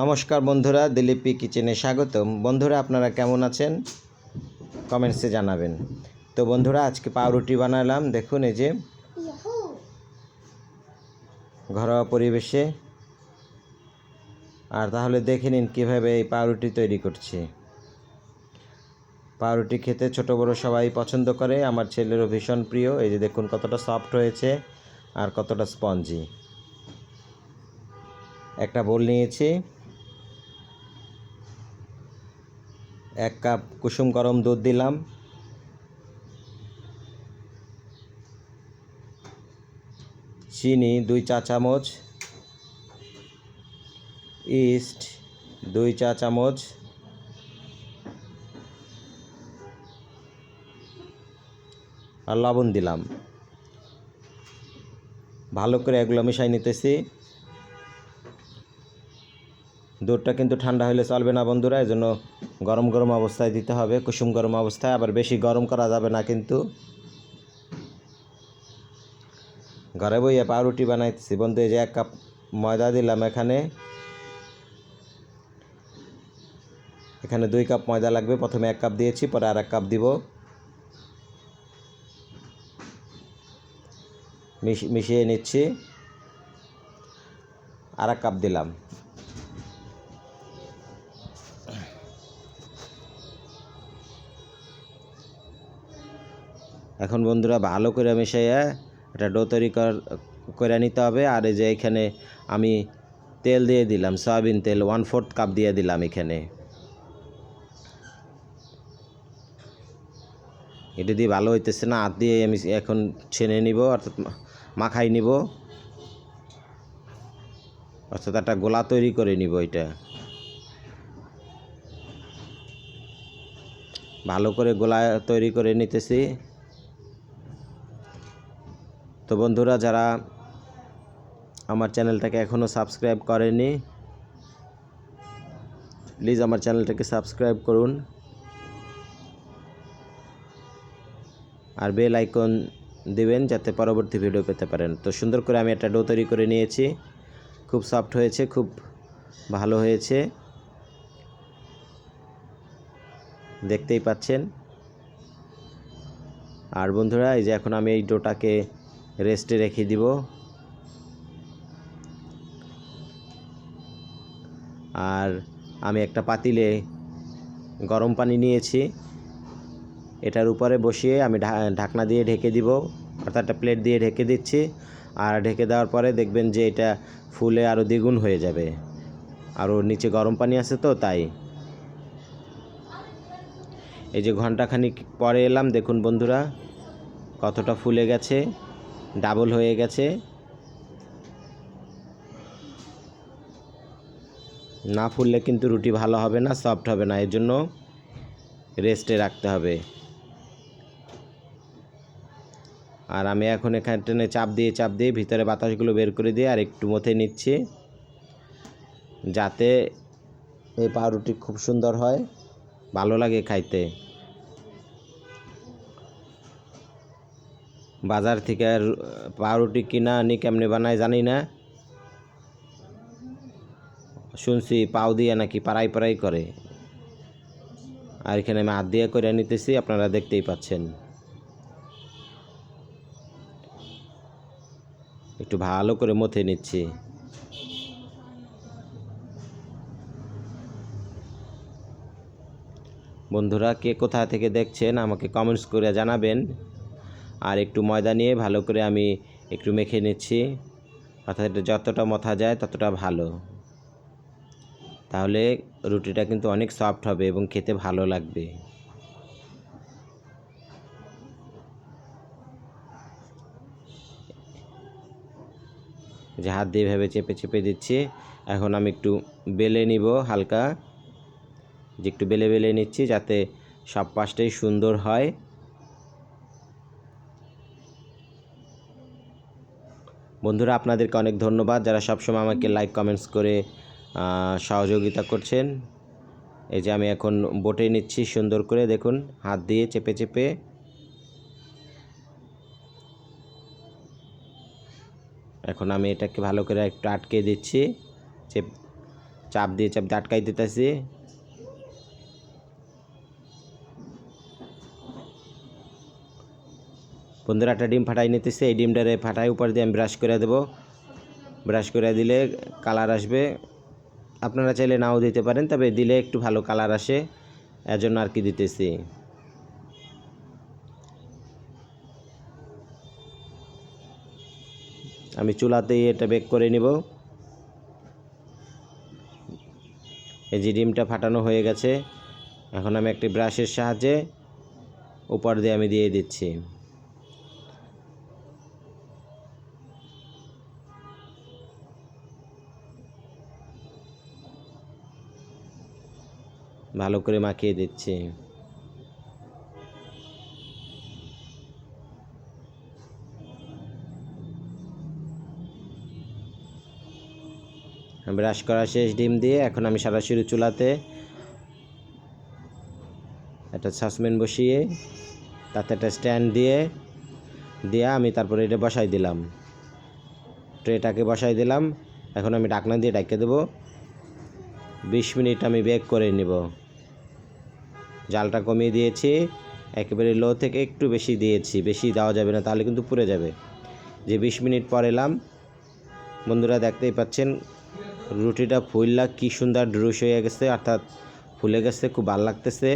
নমস্কার বন্ধুরা, দিলীপি কিচেনে স্বাগতম। বন্ধুরা, আপনারা কেমন আছেন কমেন্টসে জানাবেন। তো বন্ধুরা, আজকে পাউরুটি বানালাম। দেখুন, এই যে ঘরোয়া পরিবেশে। আর তাহলে দেখে নিন কীভাবে এই পাউরুটি তৈরি করছি। পাউরুটি খেতে ছোট বড় সবাই পছন্দ করে, আমার ছেলেরও ভীষণ প্রিয়। এই যে দেখুন কতটা সফট হয়েছে আর কতটা স্পঞ্জি। একটা বোল নিয়েছি, 1 কাপ কুসুম গরম দুধ দিলাম, চিনি 2 চা চামচ, ইস্ট 2 চা চামচ, আর লবণ দিলাম। ভালো করে এগুলো মিশাই নিতেছি। দুধটা কিন্তু ঠান্ডা হলে চলবে না বন্ধুরা, এই জন্য গরম গরম অবস্থায় দিতে হবে, কুসুম গরম অবস্থায়। আবার বেশি গরম করা যাবে না কিন্তু। ঘরে বইয়ে পাউরুটি বানাইতেছি বন্ধু। এই যে 1 কাপ ময়দা দিলাম এখানে 2 কাপ ময়দা লাগবে। প্রথমে 1 কাপ দিয়েছি, পরে আর 1 কাপ দিব। মিশিয়ে নিচ্ছি, আর 1 কাপ দিলাম। এখন বন্ধুরা ভালো করে মিশিয়ে একটা ডো তৈরি করে নিতে হবে। আর এই যে এখানে আমি তেল দিয়ে দিলাম, সয়াবিন তেল 1/4 কাপ দিয়ে দিলাম এখানে। এটা দিয়ে ভালো হইতেছে না, হাত দিয়ে আমি এখন ছেনে নিব, অর্থাৎ মাখাই নিব, অর্থাৎ একটা গোলা তৈরি করে নিব। এটা ভালো করে গোলা তৈরি করে নিতেছি। তো বন্ধুরা, যারা আমার চ্যানেলটাকে এখনও সাবস্ক্রাইব করেনি, প্লিজ আমার চ্যানেলটাকে সাবস্ক্রাইব করুন আর বেল আইকন দিবেন যাতে পরবর্তী ভিডিও পেতে পারেন। তো সুন্দর করে আমি একটা ডো তৈরি করে নিয়েছি। খুব সফট হয়েছে, খুব ভালো হয়েছে, দেখতেই পাচ্ছেন। আর বন্ধুরা, এই যে এখন আমি এই ডোটাকে রেস্টে রেখে দিব। আর আমি একটা পাতিলে গরম পানি নিয়েছি, এটার উপরে বসিয়ে আমি ঢাকনা দিয়ে ঢেকে দিব, অর্থাৎ একটা প্লেট দিয়ে ঢেকে দিচ্ছি। আর ঢেকে দেওয়ার পরে দেখবেন যে এটা ফুলে আরও দ্বিগুণ হয়ে যাবে। আরও নিচে গরম পানি আছে, তো তাই। এই যে ঘন্টাখানিক পরে এলাম, দেখুন বন্ধুরা কতটা ফুলে গেছে, ডাবল হয়ে গেছে। না ফুললে কিন্তু রুটি ভালো হবে না, সফট হবে না, এর জন্য রেস্টে রাখতে হবে। আর আমি এখন এখানে চাপ দিয়ে ভিতরে বাতাসগুলো বের করে দিয়ে আর একটু মথে নিচ্ছি, যাতে এই পাউরুটি খুব সুন্দর হয়, ভালো লাগে খাইতে। বাজার থেকে আর পাউরুটি কিনা আনি, কেমনে বানায় জানি না, শুনছি পাউ দিয়ে নাকি পাড়াই পাড়াই করে। আর এখানে আমি হাত দিয়ে করে নিতেছি, আপনারা দেখতেই পাচ্ছেন। একটু ভালো করে মথে নিচ্ছি। বন্ধুরা, কে কোথা থেকে দেখছেন আমাকে কমেন্টস করে জানাবেন। আর একটু ময়দা নিয়ে ভালো করে আমি একটু মেখে নিচ্ছি, অর্থাৎ যতটা মথা যায় ততটা ভালো। তাহলে রুটিটা কিন্তু অনেক সফট হবে এবং খেতে ভালো লাগবে। যে হাত দিয়ে এভাবে চেপে চেপে দিচ্ছি। এখন আমি একটু বেলে নিব হালকা, যে একটু বেলে নিচ্ছি যাতে সব পাশটাই সুন্দর হয়। বন্ধুরা, আপনাদেরকে অনেক ধন্যবাদ যারা সবসময় আমাকে লাইক কমেন্টস করে সহযোগিতা করছেন। এই যে আমি এখন বটে নিচ্ছি সুন্দর করে, দেখুন হাত দিয়ে চেপে চেপে। এখন আমি এটাকে ভালো করে একটু আটকে দিচ্ছি, চাপ দিয়ে আটকাই দিতেছি। বন্ধুরা একটা ডিম ফাটাই নিতেছি, এই ডিমটারে ফাটাই উপর দিয়ে আমি ব্রাশ করে দেবো। ব্রাশ করে দিলে কালার আসবে, আপনারা চাইলে নাও দিতে পারেন, তবে দিলে একটু ভালো কালার আসে, এর জন্য আর কি দিতেছি। আমি চুলাতেই এটা বেক করে নিব। এই যে ডিমটা ফাটানো হয়ে গেছে, এখন আমি একটি ব্রাশের সাহায্যে উপর দিয়ে আমি দিয়ে দিচ্ছি। ভালো করে মাখিয়ে দিচ্ছি। ব্রাশ করা শেষ ডিম দিয়ে, এখন আমি সরাসরি চুলাতে একটা সসপ্যান বসিয়ে তাতে একটা স্ট্যান্ড দিয়ে আমি তারপরে এটা বসাই দিলাম, ট্রেটাকে বসাই দিলাম। এখন আমি ঢাকনা দিয়ে ঢেকে দেবো। 20 মিনিট আমি বেক করে নিব। জালটা কমিয়ে দিয়েছি, একেবারে লো থেকে একটু বেশি দিয়েছি, বেশি দেওয়া যাবে না, তাহলে কিন্তু পুড়ে যাবে। যে 20 মিনিট পর এলাম, বন্ধুরা দেখতেই পাচ্ছেন রুটিটা ফুললা কি সুন্দর ড্রুশ হয়ে গেছে, অর্থাৎ ফুলে গেছে, খুব ভালো লাগতেছে।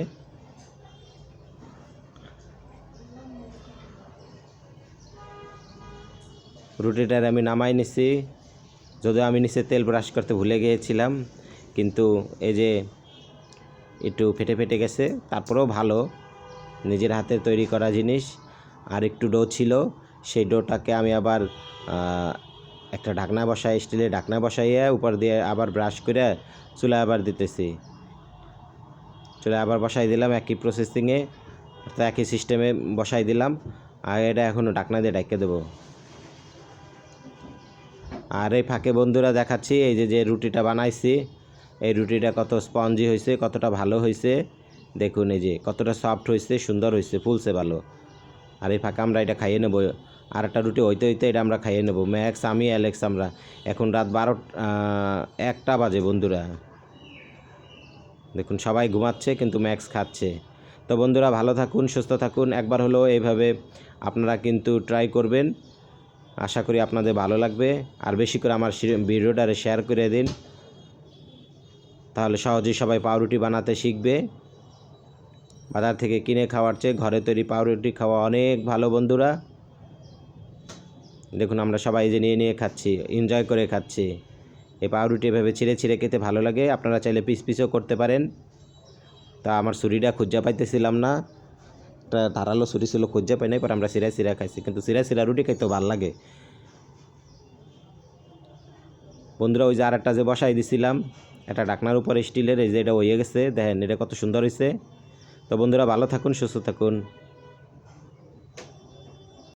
রুটিটার আমি নামাই নিছি, যদিও আমি নিচে তেল ব্রাশ করতে ভুলে গিয়েছিলাম, কিন্তু এই যে একটু ফেটে ফেটে গেছে, তারপরেও ভালো, নিজের হাতে তৈরি করা জিনিস। আর একটু ডো ছিল, সেই ডোটাকে আমি আবার একটা ঢাকনা বসাই, স্টিলের ঢাকনা বসাইয়ে উপর দিয়ে আবার ব্রাশ করে চুলায় আবার দিতেছি। চুলায় আবার বসাই দিলাম একই প্রসেসিংয়ে, অর্থাৎ একই সিস্টেমে বসাই দিলাম। আর এটা এখনও ঢাকনা দিয়ে ঢেকে দেবো। আর এই ফাঁকে বন্ধুরা দেখাচ্ছি, এই যে রুটিটা বানাইছি, এই রুটিটা কত স্পঞ্জি হয়েছে, কতটা ভালো হয়েছে দেখুন। এই যে কতটা সফট হয়েছে, সুন্দর হয়েছে, ফুলছে ভালো। আর এই ফাঁকে আমরা এটা খাইয়ে নেবো। আর একটা রুটি হইতে হইতে এটা আমরা খাইয়ে নেবো। ম্যাক্স, আমি, অ্যালেক্স, আমরা এখন রাত 1টা বাজে বন্ধুরা। দেখুন সবাই ঘুমাচ্ছে, কিন্তু ম্যাক্স খাচ্ছে। তো বন্ধুরা ভালো থাকুন, সুস্থ থাকুন। একবার হলো এইভাবে আপনারা কিন্তু ট্রাই করবেন, আশা করি আপনাদের ভালো লাগবে। আর বেশি করে আমার ভিডিওটারে শেয়ার করে দিন, তাহলে সহজেই সবাই পাউরুটি বানাতে শিখবে। বাজার থেকে কিনে খাওয়ার চেয়ে ঘরে তৈরি পাউরুটি খাওয়া অনেক ভালো বন্ধুরা। দেখুন আমরা সবাই যে নিয়ে নিয়ে খাচ্ছি, এনজয় করে খাচ্ছি। এই পাউরুটি এভাবে ছিঁড়ে ছিঁড়ে খেতে ভালো লাগে, আপনারা চাইলে পিস পিসও করতে পারেন। তা আমার ছুরিটা খুঁজে পাইতেছিলাম না, একটা ধারালো ছুরি ছিল, খুঁজে পাই নাই, পর আমরা সিরা সিরা খাইছি, কিন্তু সিরা সিরা রুটি খাইতেও ভালো লাগে বন্ধুরা। ওই যে আর একটা যে বসাই দিছিলাম একটা ঢাকনার উপরে স্টিলের, এই যে এটা হয়ে গেছে, দেখেন এটা কত সুন্দর হয়েছে। তো বন্ধুরা ভালো থাকুন, সুস্থ থাকুন।